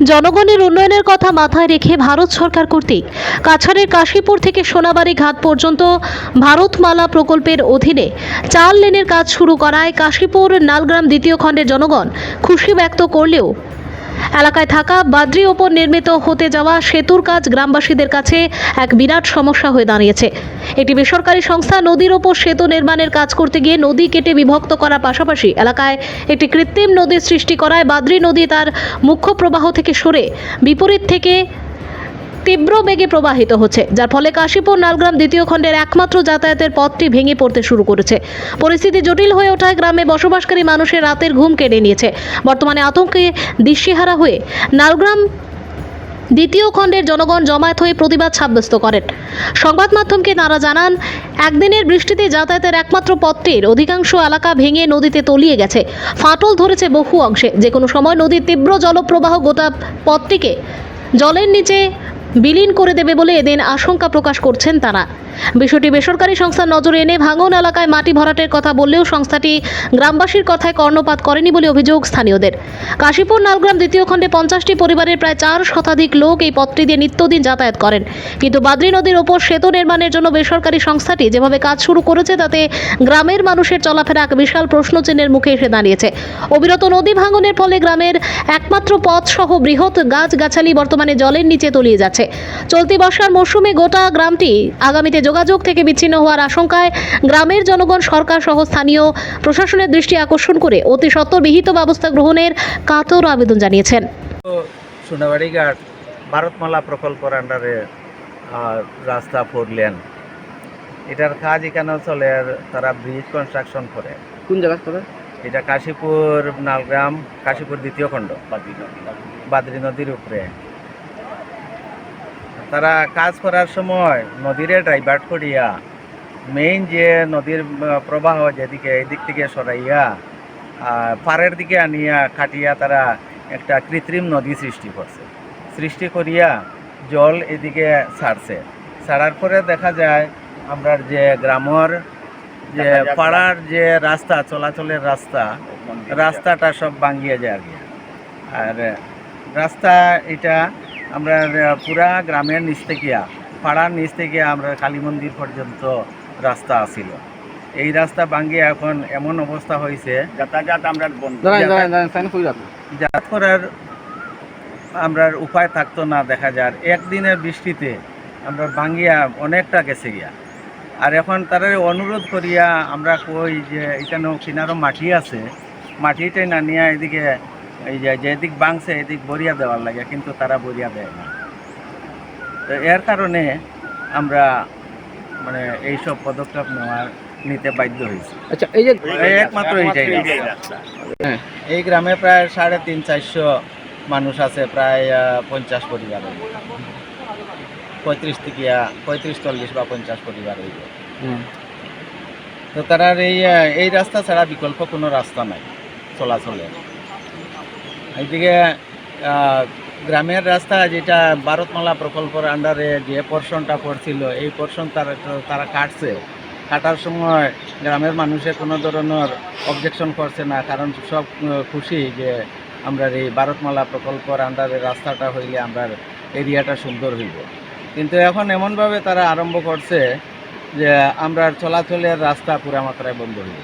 জনগণের উন্নয়নের কথা মাথায় রেখে ভারত সরকার কর্তৃক কাছাড়ের কাশীপুর থেকে সোনাবাড়ি ঘাট পর্যন্ত ভারতমালা প্রকল্পের অধীনে 4 লেনের কাজ শুরু করায় কাশীপুর নালগ্রাম দ্বিতীয় খণ্ডের জনগণ খুশি ব্যক্ত করলেও এলাকায় থাকা বাদ্রির ওপর নির্মিত হতে যাওয়া সেতুর কাজ গ্রামবাসীদের কাছে এক বিরাট সমস্যা হয়ে দাঁড়িয়েছে। একটি বেসরকারি সংস্থা নদীর ওপর সেতু নির্মাণের কাজ করতে গিয়ে নদী কেটে বিভক্ত করার পাশাপাশি এলাকায় একটি কৃত্রিম নদীর সৃষ্টি করায় বাদ্রি নদী তার মুখ্য প্রবাহ থেকে সরে বিপরীত থেকে তীব্র বেগে প্রবাহিত হচ্ছে, যার ফলে কাশীপুর নালগ্রাম দ্বিতীয় খণ্ডের একমাত্র যাতায়াতের পথটি ভেঙে পড়তে শুরু করেছে। পরিস্থিতি জটিল হয়ে ওঠায় গ্রামে বসবাসকারী মানুষের রাতের ঘুম কেড়ে নিয়েছে। বর্তমানে আতঙ্কে দিশেহারা হয়ে নালগ্রাম দ্বিতীয় খণ্ডের জনগণ জমায়েত হয়ে প্রতিবাদ সাব্যস্ত করেন। সংবাদ মাধ্যমকে তারা জানান, একদিনের বৃষ্টিতে যাতায়াতের একমাত্র পথটির অধিকাংশ এলাকা ভেঙে নদীতে তলিয়ে গেছে। ফাটল ধরেছে বহু অংশে। যে কোনো সময় নদীর তীব্র জলপ্রবাহ গোটা পথটিকে জলের নিচে বিলীন করে দেবে বলে এদিন আশঙ্কা প্রকাশ করছেন তারা। বিষয়টি বেসরকারি সংস্থার নজরে এনে ভাঙন এলাকায় মাটি ভরাটের কথা বললেও সংস্থাটি গ্রামবাসীর কথায় কর্ণপাত করেনি বলে অভিযোগ স্থানীয়দের। কাশীপুর নালগ্রাম দ্বিতীয় খণ্ডে 50টি পরিবারের প্রায় 4 শতাধিক লোক এই পথটি দিয়ে নিত্যদিন যাতায়াত করেন। কিন্তু বাদ্রি নদীর ওপর সেতু নির্মাণের জন্য বেসরকারি সংস্থাটি যেভাবে কাজ শুরু করেছে তাতে গ্রামের মানুষের চলাফেরা এক বিশাল প্রশ্নচিহ্নের মুখে এসে দাঁড়িয়েছে। অবিরত নদী ভাঙনের ফলে গ্রামের একমাত্র পথ সহ বৃহৎ গাছগাছালি বর্তমানে জলের নিচে তলিয়ে যাচ্ছে। চলতি বর্ষার মৌসুমে গোটা গ্রামটি আগামীতে যোগাযোগ থেকে বিচ্ছিন্ন হওয়ার আশঙ্কায় গ্রামের জনগণ সরকার সহ স্থানীয় প্রশাসনের দৃষ্টি আকর্ষণ করে অতি সত্বর বিহিত ব্যবস্থা গ্রহণের কাতর আবেদন জানিয়েছেন। সোনাবাড়ি ঘাট ভারতমালা প্রকল্পের আন্ডারে রাস্তা 4 লেন, এটার কাজ এখানে চলে। আর তারা ব্রিজ কনস্ট্রাকশন করে। কোন জায়গা করে? এটা কাশীপুর নালগ্রাম, কাশীপুর দ্বিতীয় খণ্ড, বাদ্রি নদীর উপরে। তারা কাজ করার সময় নদীরে ডাইভার্ট করিয়া মেইন যে নদীর প্রবাহ যেদিকে এদিক থেকে সরাইয়া পাড়ের দিকে আনিয়া কাটিয়া তারা একটা কৃত্রিম নদী সৃষ্টি করিয়া জল এদিকে ছাড়ছে। ছাড়ার পরে দেখা যায় আমরা যে গ্রামের যে পাড়ার যে রাস্তা, চলাচলের রাস্তাটা সব ভাঙিয়ে যায় আর কি। আর রাস্তা এটা আমরা পুরা গ্রামের নিচ থেকে, পাড়ার নিচ থেকে আমরা কালী মন্দির পর্যন্ত রাস্তা আছিল। এই রাস্তা ভাঙিয়ে এখন এমন অবস্থা হয়েছে যাতায়াত করার আমরা উপায় থাকতো না। দেখা যায় একদিনের বৃষ্টিতে আমরা ভাঙিয়া অনেকটা গেছে গিয়া। আর এখন তারা অনুরোধ করিয়া আমরা কই যে এখানে কিনারও মাটি আছে, মাটিটাই না নিয়ে এদিকে এই যেদিক ভাঙছে এদিক বরিয়া দেওয়ার লাগে, কিন্তু তারা বরিয়া দেয় না। তো এর কারণে আমরা মানে এইসব পদক্ষেপ নিতে বাধ্য হয়েছি। আচ্ছা, এই যে একমাত্র এইটাই রাস্তা। এই গ্রামে প্রায় 350-400 মানুষ আছে, প্রায় 50 পরিবার, 35-40 বা 50 পরিবার হইব। তো তারা এই রাস্তা ছাড়া বিকল্প কোনো রাস্তা নাই চলাচলের। এইদিকে গ্রামের রাস্তা যেটা ভারতমালা প্রকল্পের আন্ডারে যে পোর্শনটা পড়ছিল, এই পোর্শন তারা কাটার সময় গ্রামের মানুষে কোনো ধরনের অবজেকশন করছে না, কারণ সব খুশি যে আমরা এই ভারতমালা প্রকল্পের আন্ডারে রাস্তাটা হইলে আমরা এরিয়াটা সুন্দর হইব। কিন্তু এখন এমনভাবে তারা আরম্ভ করছে যে আমরা চলাচলের রাস্তা পুরা মাত্রায় বন্ধ হইল।